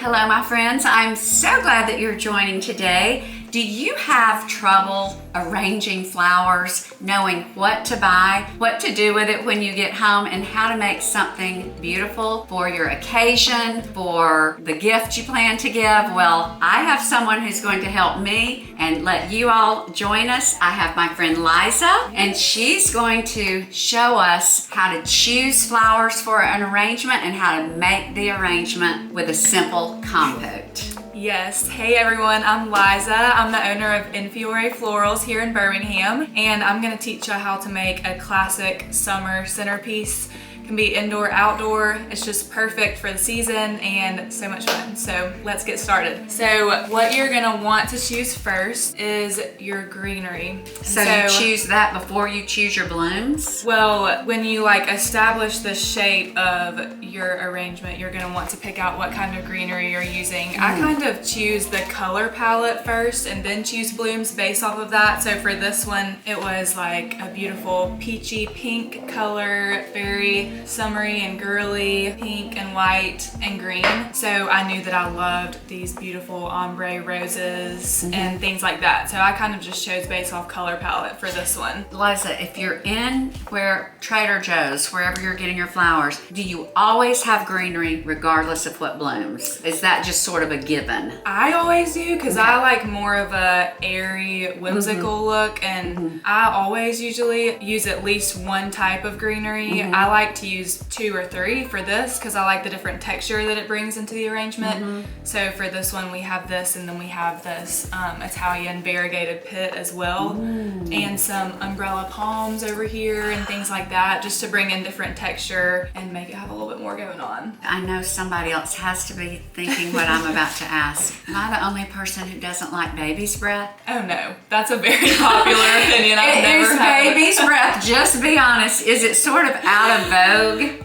Hello, my friends. I'm so glad that you're joining today. Do you have trouble arranging flowers, knowing what to buy, what to do with it when you get home, and how to make something beautiful for your occasion, for the gift you plan to give? Well, I have someone who's going to help me and let you all join us. I have my friend Liza, and she's going to show us how to choose flowers for an arrangement and how to make the arrangement with a simple compote. Yes. Hey everyone, I'm Liza. I'm the owner of In Fiore Florals here in Birmingham, and I'm going to teach you how to make a classic summer centerpiece. It can be indoor, outdoor. It's just perfect for the season and so much fun. So let's get started. So what you're going to want to choose first is your greenery. So you choose that before you choose your blooms? Well, when you establish the shape of your arrangement, you're going to want to pick out what kind of greenery you're using. I kind of choose the color palette first and then choose blooms based off of that. So for this one, it was like a beautiful peachy pink color, very summery and girly, pink and white and green. So I knew that I loved these beautiful ombre roses and things like that. So I kind of just chose based off color palette for this one. Liza, if you're in Trader Joe's, wherever you're getting your flowers, do you always have greenery regardless of what blooms? Is that just sort of a given? I always do, because I like more of a airy, whimsical look, and I always usually use at least one type of greenery. I like to use 2 or 3 for this because I like the different texture that it brings into the arrangement. So for this one we have this, and then we have this Italian variegated pit as well, and some umbrella palms over here and things like that, just to bring in different texture and make it have a little bit more going on. I know somebody else has to be thinking what I'm about to ask. Am I the only person who doesn't like baby's breath? Oh no, that's a very popular opinion. I've never Is had baby's breath, just be honest, is it sort of out of vogue?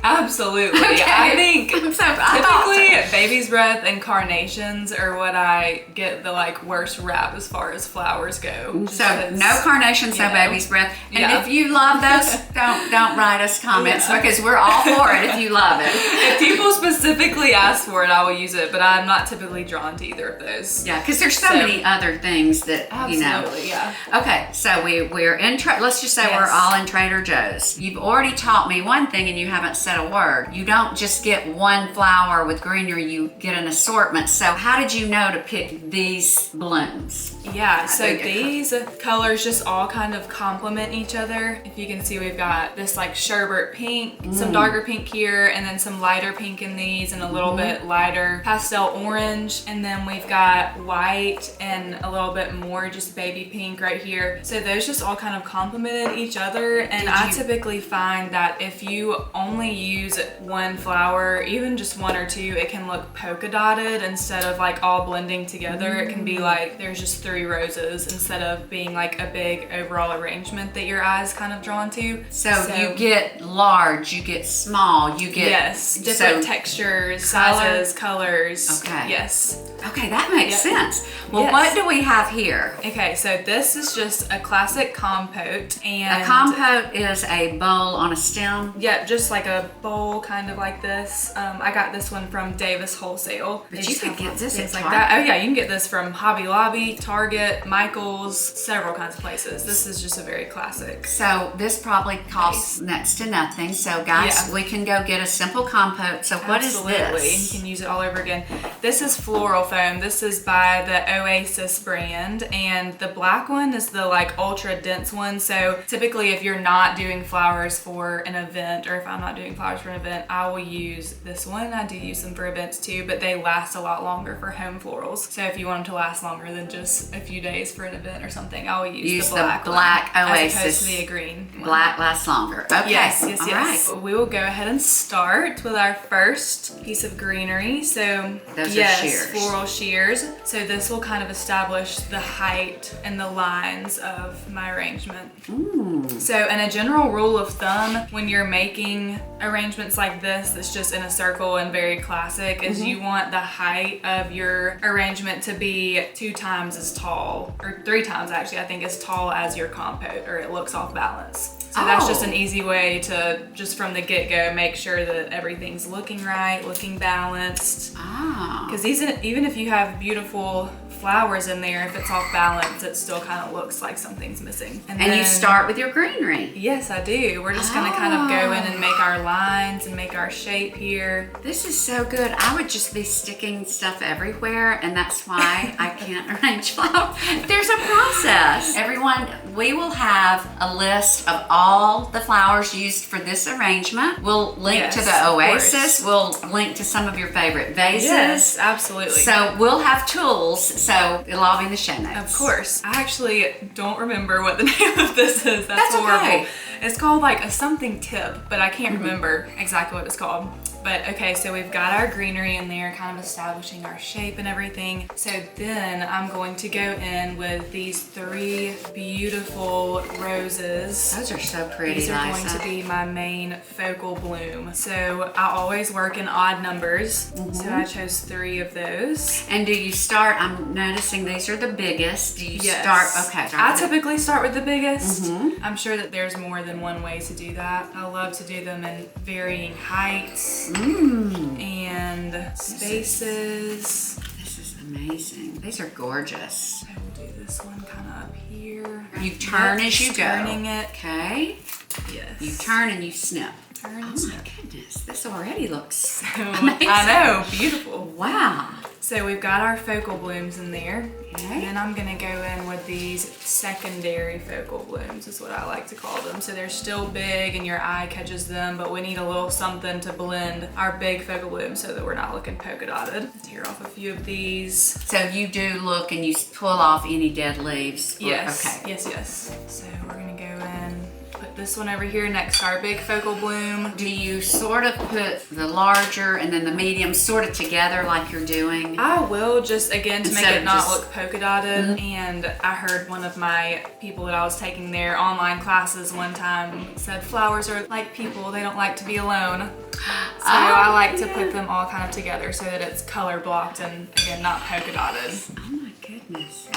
Absolutely. Okay. I think typically baby's breath and carnations are what I get the worst rap as far as flowers go. So no carnations, no baby's breath. And if you love those, don't write us comments because we're all for it if you love it. If people specifically ask for it, I will use it, but I'm not typically drawn to either of those. Yeah, because there's so many other things that, absolutely, yeah. Okay, so we're in, let's just say we're all in Trader Joe's. You've already taught me one thing and you haven't said a word. You don't just get one flower with greenery, you get an assortment. So how did you know to pick these blooms? Yeah, so these colors just all kind of complement each other. If you can see, we've got this sherbet pink, some darker pink here, and then some lighter pink in these, and a little bit lighter pastel orange, and then we've got white and a little bit more just baby pink right here. So those just all kind of complemented each other, and I typically find that if you only use one flower, even just 1 or 2, it can look polka dotted instead of all blending together. It can be there's just 3 roses instead of being a big overall arrangement that your eye's kind of drawn to. So you get large, you get small, you get different textures, sizes, colors. Okay. Yes. Okay, that makes sense. Well, what do we have here? Okay, so this is just a classic compote, and a compote is a bowl on a stem. Yeah, just like a bowl, kind of like this. I got this one from Davis Wholesale. But you could get this at Target. That. Oh yeah, you can get this from Hobby Lobby, Target, Michael's, several kinds of places. This is just a very classic. So this probably costs next to nothing. So guys, we can go get a simple compote. So what is this? You can use it all over again. This is Floral foam. This is by the Oasis brand, and the black one is the ultra dense one. So typically if you're not doing flowers for an event, or if I'm not doing flowers for an event, I will use this one. I do use them for events too, but they last a lot longer for home florals. So if you want them to last longer than just a few days for an event or something, I will use the black Oasis. As opposed to the green one. Black lasts longer. Okay. Yes. All right. We will go ahead and start with our first piece of greenery. So those are shears. Floral shears. So this will kind of establish the height and the lines of my arrangement. So, and a general rule of thumb when you're making doing arrangements like this that's just in a circle and very classic is you want the height of your arrangement to be 2 times as tall, or 3 times actually, I think, as tall as your compote, or it looks off balance. So that's just an easy way to, just from the get-go, make sure that everything's looking right, looking balanced. Because even if you have beautiful flowers in there, if it's off balance, it still kind of looks like something's missing. And then you start with your greenery. Yes, I do. We're just gonna kind of go in and make our lines and make our shape here. This is so good. I would just be sticking stuff everywhere, and that's why I can't arrange flowers. There's a process. Everyone, we will have a list of all the flowers used for this arrangement. We'll link to the oasis. We'll link to some of your favorite vases. Yes, absolutely. So we'll have tools. So it'll all be in the show notes. Of course. I actually don't remember what the name of this is. That's horrible. Okay. It's called like a something tip, but I can't remember exactly what it's called. But okay, so we've got our greenery in there, kind of establishing our shape and everything. So then I'm going to go in with these 3 beautiful roses. Those are so pretty, These are Liza. going to be my main focal bloom. So I always work in odd numbers. So I chose 3 of those. And do you start, I'm noticing these are the biggest. Do you start, okay. I typically start with the biggest. I'm sure that there's more than one way to do that. I love to do them in varying heights and spaces. This is amazing. These are gorgeous. I will do this one kind of up here. You turn as you go. Turning it. Okay. Yes. You turn and you snip. Turn and Oh my snip. goodness, this already looks So, amazing. I know, beautiful. Wow. So we've got our focal blooms in there. Okay. And then I'm gonna go in with these secondary focal blooms is what I like to call them. So they're still big and your eye catches them, but we need a little something to blend our big focal blooms so that we're not looking polka dotted. Tear off a few of these. So you do look and you pull off any dead leaves? Yes, Okay. yes. So we're gonna go in, put this one over here next to our big focal bloom. Do you sort of put the larger and then the medium sort of together like you're doing? I will, just again to make Instead it of not just- look polka dotted. And I heard one of my people that I was taking their online classes one time said flowers are like people, they don't like to be alone. So I like to put them all kind of together so that it's color blocked and again not polka dotted. Oh my goodness.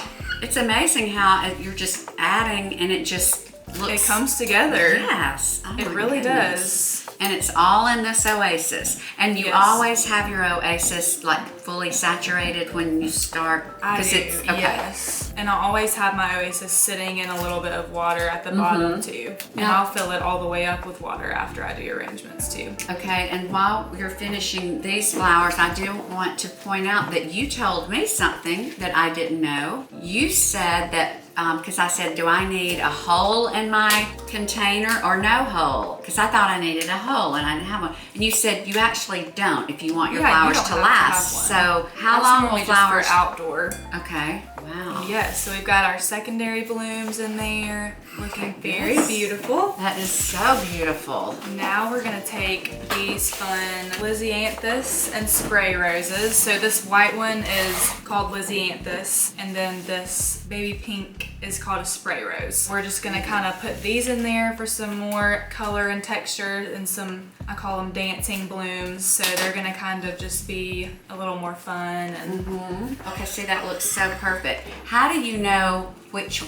It's amazing how you're just adding and it just looks... It comes together. Yes. Oh It my really goodness. does. And it's all in this oasis. And you Yes. always have your oasis like fully saturated when you start? I do, Okay. yes. And I always have my oasis sitting in a little bit of water at the bottom too. And Now- I'll fill it all the way up with water after I do arrangements too. Okay, and while you're finishing these flowers, I do want to point out that you told me something that I didn't know. You said that, because I said, do I need a hole in my container or no hole? Because I thought I needed a hole and I didn't have one. And you said you actually don't if you want your Yeah, you flowers don't to have to last. have one. So how That's long will normally flowers... just for outdoor. Okay, wow. Yes, so we've got our secondary blooms in there, looking very beautiful. That is so beautiful. Now we're gonna take these fun Lizzianthus and spray roses. So this white one is called Lizzianthus, and then this baby pink is called a spray rose. We're just gonna kind of put these in there for some more color and texture and some, I call them dancing blooms. So they're gonna kind of just be a little more fun and Okay, see, that looks so perfect. How do you know which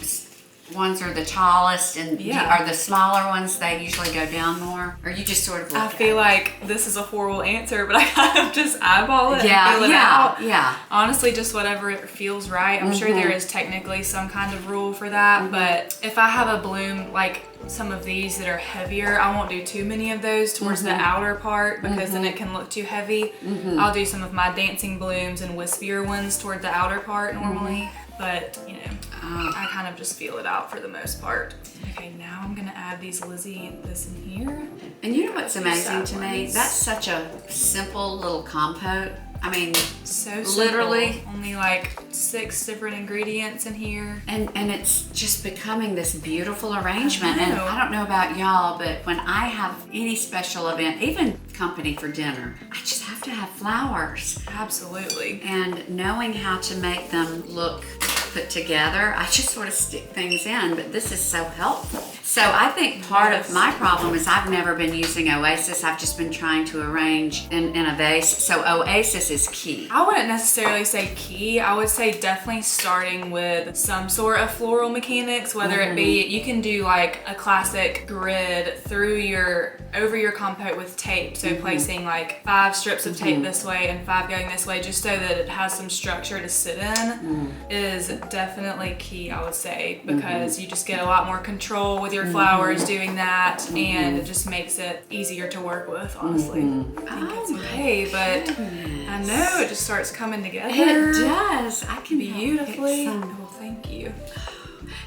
ones are the tallest and Yeah. are the smaller ones, they usually go down more? Or you just sort of look I at feel it? like this is a horrible answer, but I kind of just eyeball it and Yeah, feel it yeah, out. yeah. Honestly, just whatever it feels right. I'm sure there is technically some kind of rule for that, but if I have a bloom like some of these that are heavier, I won't do too many of those towards the outer part because then it can look too heavy. I'll do some of my dancing blooms and wispier ones toward the outer part normally, but you know, I kind of just feel it out for the most part. Okay, now I'm gonna add these Lizzianthus in here. And you know what's These amazing to sad me? ones. That's such a simple little compote. I mean, So simple. literally. Only like 6 different ingredients in here. and it's just becoming this beautiful arrangement. I And know. I don't know about y'all, but when I have any special event, even company for dinner, I just have to have flowers. Absolutely. And knowing how to make them look put together. I just sort of stick things in, but this is so helpful. So I think part of my problem is I've never been using Oasis. I've just been trying to arrange in a vase. So Oasis is key. I wouldn't necessarily say key. I would say definitely starting with some sort of floral mechanics, whether it be, you can do like a classic grid over your compote with tape. So placing like 5 strips of tape this way and 5 going this way, just so that it has some structure to sit in, is definitely key, I would say, because you just get a lot more control with your flowers doing that, and it just makes it easier to work with, honestly. I think it's okay, but I know it just starts coming together. It does. I can beautifully. Well, thank you.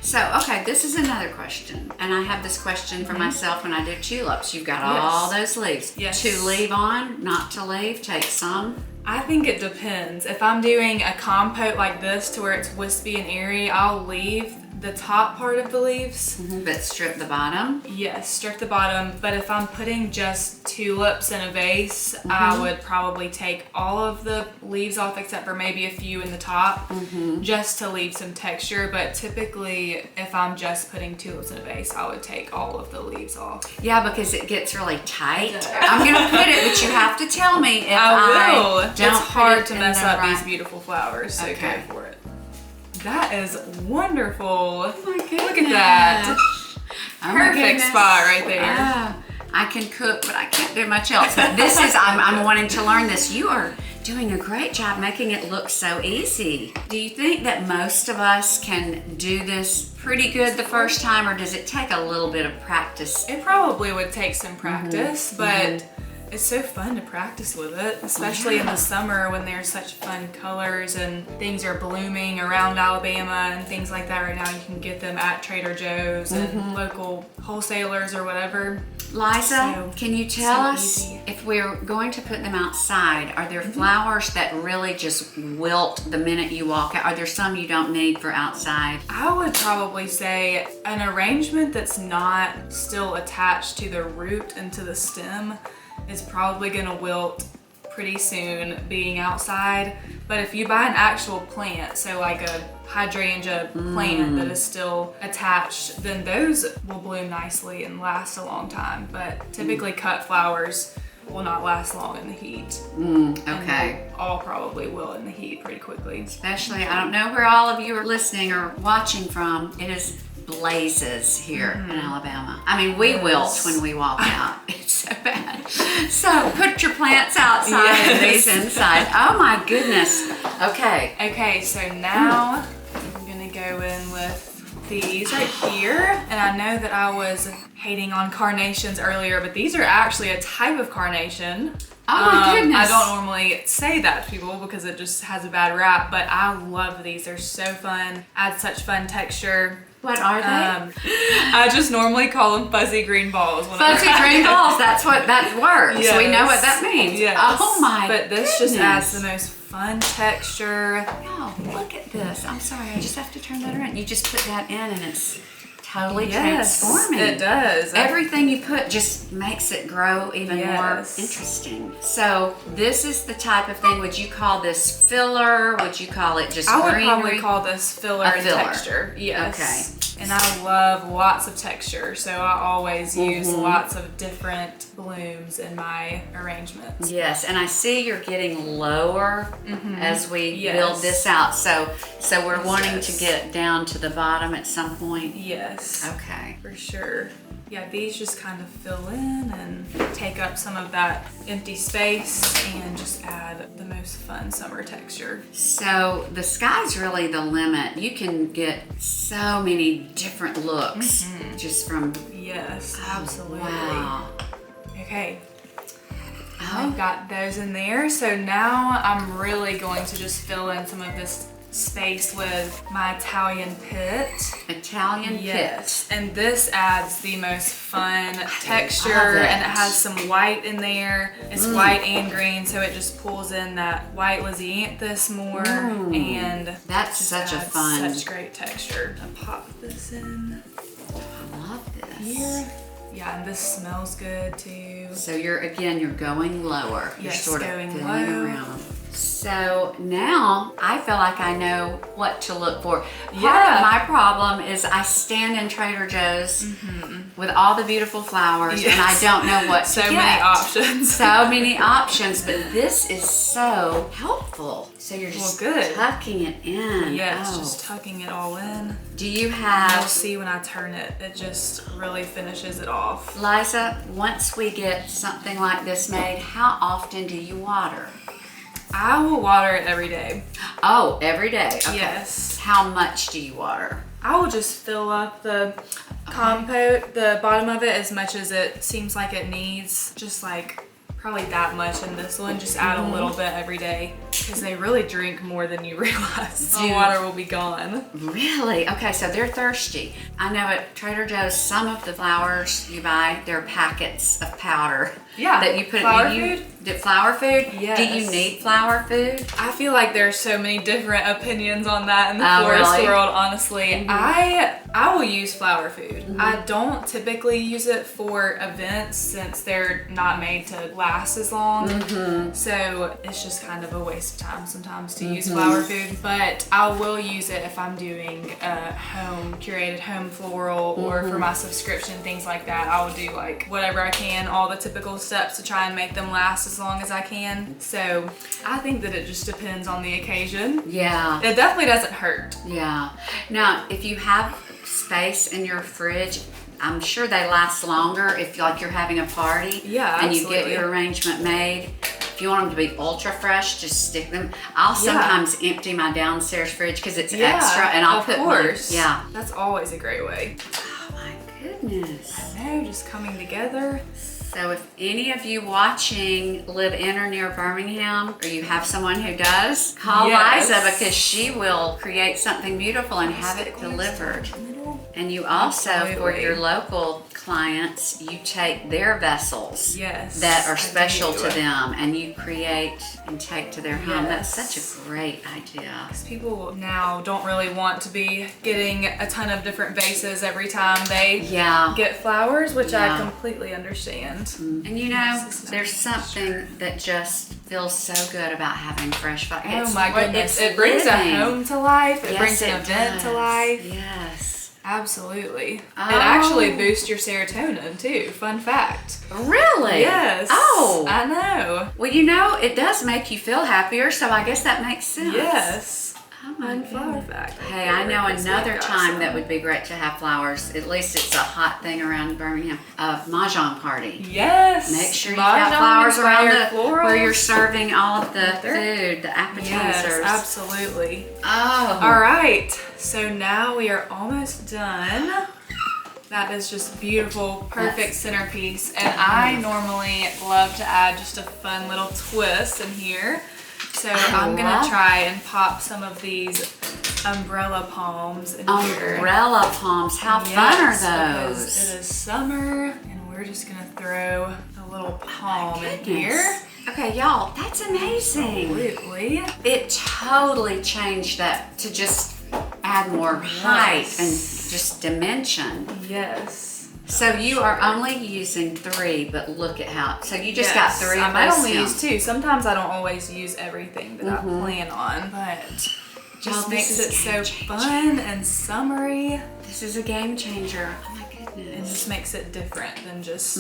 So, okay, this is another question. And I have this question for myself when I do tulips. You've got all those leaves. Yes. To leave on, not to leave, take some. I think it depends. If I'm doing a compote like this to where it's wispy and airy, I'll leave the top part of the leaves. But strip the bottom. Yes, strip the bottom. But if I'm putting just tulips in a vase, I would probably take all of the leaves off except for maybe a few in the top, just to leave some texture. But typically, if I'm just putting tulips in a vase, I would take all of the leaves off. Yeah, because it gets really tight. I'm gonna put it, but you have to tell me if I will. don't It's hard put it to in mess the up right- these beautiful flowers, so Okay. go for it. That is wonderful. Oh my goodness. Look at that. Oh my Perfect goodness. spot right there. Ah, I can cook, but I can't do much else. But this is, I'm wanting to learn this. You are doing a great job making it look so easy. Do you think that most of us can do this pretty good the first time, or does it take a little bit of practice? It probably would take some practice, but it's so fun to practice with it, especially in the summer when there's such fun colors and things are blooming around Alabama and things like that right now. You can get them at Trader Joe's and local wholesalers or whatever. Liza, So- can you tell so us easy. if we're going to put them outside, are there flowers that really just wilt the minute you walk out? Are there some you don't need for outside? I would probably say an arrangement that's not still attached to the root and to the stem is probably gonna wilt pretty soon being outside. But if you buy an actual plant, so like a hydrangea plant that is still attached, then those will bloom nicely and last a long time. But typically cut flowers will not last long in the heat. Okay. And all probably will in the heat pretty quickly. Especially, I don't know where all of you are listening or watching from. It is blazes here in Alabama. I mean, we wilt when we walk out. It's so bad. So put your plants outside and these inside. Oh my goodness. Okay. Okay, so now I'm gonna go in with these right here. And I know that I was hating on carnations earlier, but these are actually a type of carnation. Oh my goodness. I don't normally say that to people because it just has a bad rap, but I love these. They're so fun, add such fun texture. What are they? I just normally call them fuzzy green balls. Fuzzy green balls. That's what that works. Yes. We know what that means. Yes. Oh my But this goodness. just adds the most fun texture. Oh, look at this. I'm sorry. I just have to turn that around. You just put that in and it's totally Yes, transforming. it does. Everything you put just makes it grow even more Yes. interesting. So this is the type of thing, would you call this filler? Would you call it just I would greenery? probably call this filler A and filler. texture. Yes. Okay. And I love lots of texture, so I always use lots of different blooms in my arrangements. Yes, and I see you're getting lower as we Yes. build this out. So we're wanting Yes. to get down to the bottom at some point. Yes, Okay. for sure. Yeah, these just kind of fill in and take up some of that empty space and just add the most fun summer texture. So the sky's really the limit. You can get so many different looks just from. Yes, absolutely. Wow. Okay, Oh, I've got those in there. So now I'm really going to just fill in some of this space with my Italian pit. Italian Yes, and this adds the most fun love texture, it. and it has some white in there. It's white and green, so it just pulls in that white lisianthus more, and That's just such a adds fun. such great texture. I'll pop this in I love this. here. Yeah, and this smells good too. So you're going lower. You're Yes, sort of going filling low. around. So now I feel like I know what to look for. Part Yeah. of my problem is I stand in Trader Joe's with all the beautiful flowers and I Yes. don't know what to So get. many options. So many options, but this is so helpful. So you're just good. tucking it in. Yes, Oh. just tucking it all in. Do you You'll have, see when I turn it, it just really finishes it off. Liza, once we get something like this made, how often do you water? I will water it every day. Oh, every day. Okay. Yes. How much do you water? I will just fill up the compote, the bottom of it, as much as it seems like it needs. Just like probably that much in this one. Just add a little bit every day because they really drink more than you realize. The Dude. water will be gone. Really? Okay, so they're thirsty. I know at Trader Joe's, some of the flowers you buy, they're packets of powder. Yeah, That you put flower in. food? Flower food? Yes. Do you need flower food? I feel like there's so many different opinions on that in the Oh, florist really? world, honestly. I will use flower food. I don't typically use it for events since they're not made to last as long. So it's just kind of a waste of time sometimes to use flower food, but I will use it if I'm doing a curated home floral or for my subscription, things like that. I will do like whatever I can, all the typical steps to try and make them last as long as I can. So I think that it just depends on the occasion. Yeah. It definitely doesn't hurt. Yeah. Now, if you have space in your fridge, I'm sure they last longer if like you're having a party. Yeah, and you absolutely. get your arrangement made. If you want them to be ultra fresh, just stick them. I'll sometimes empty my downstairs fridge because it's extra, and I'll of put course. Yeah. That's always a great way. Oh my goodness. No, just coming together. So if any of you watching live in or near Birmingham, or you have someone who does, call Yes. Liza because she will create something beautiful and have it delivered. And you also, for Absolutely. your local clients, you take their vessels Yes, that are I special do. to them and you create and take to their home. That's Yes. such a great idea. People now don't really want to be getting a ton of different vases every time they Yeah. get flowers, which Yeah. I completely understand. And you know, there's something that just feels so good about having fresh flowers. Oh my goodness, it brings a home to life. It brings an event to life. Yes. Absolutely. It Oh. actually boosts your serotonin too. Fun fact. Really? Yes. Oh. I know. Well, you know, it does make you feel happier, so I guess that makes sense. Yes. Oh my Fun flower goodness. fact. Hey, I know Because we've another got time some. that would be great to have flowers. At least it's a hot thing around Birmingham. A mahjong party. Yes. Make sure you got Mahjong flowers around inspired where you're florals. serving all of the There. food, the Yes, appetizers. absolutely. Oh. All right, so now we are almost done. That is just beautiful, perfect centerpiece. And I normally love to add just a fun little twist in here. So I'm gonna love- try and pop some of these umbrella palms in here. Umbrella palms. How Yes, fun are because those? it is summer, and we're just gonna throw a little palm in here. Goodness. Okay, y'all, that's amazing. Absolutely. It totally changed that to just add more height and just dimension. Yes. So you are only using 3, but look at how, so you just got 3 I of might those only stems. use 2. Sometimes I don't always use everything that I plan on, but Y'all, just this makes is it so game-changing. fun and summery, This is a game changer. Oh my and goodness. just makes it different than just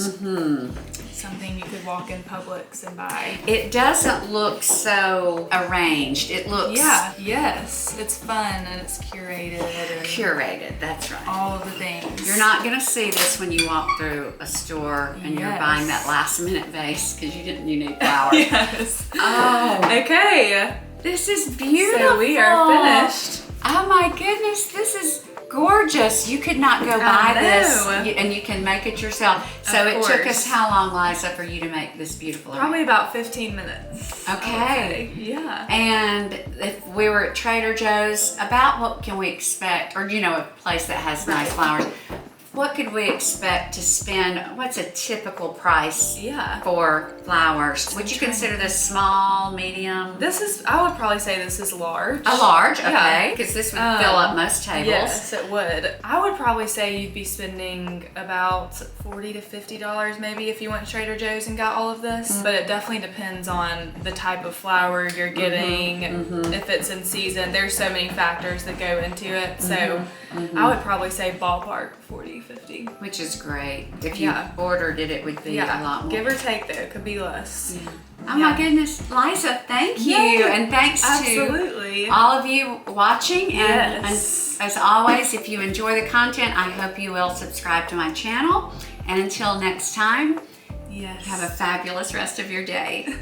something you could walk in Publix and buy. It doesn't look so arranged. It looks Yes, it's fun and it's curated and curated. That's right. all of the things. You're not going to see this when you walk through a store and you're Yes. buying that last minute vase because you need flowers. Yes. Oh, Okay, this is beautiful. so we are finished. Oh my goodness, this is gorgeous. You could not go buy this know. and you can make it yourself. So Of it took course. us how long, Liza, for you to make this beautiful Probably about 15 minutes. I would Okay. say. Yeah. And if we were at Trader Joe's, about what can we expect? Or, you know, a place that has nice flowers. what could we expect to spend? What's a typical price Yeah. for flowers? Would you consider this small, medium? I would probably say this is large. A large, Yeah. okay, because this would fill up most tables. Yes, it would. I would probably say you'd be spending about $40 to $50 maybe if you went to Trader Joe's and got all of this. But it definitely depends on the type of flower you're getting, if it's in season. There's so many factors that go into it. So I would probably say ballpark 40, 50. Which is great. If you ordered it, it would be a lot more. Give or take though, it could be less. Yeah. Oh my goodness, Liza, thank you. Yeah, and thanks absolutely. to all of you watching. And Yes. as always, if you enjoy the content, I hope you will subscribe to my channel. And until next time, Yes. have a fabulous rest of your day.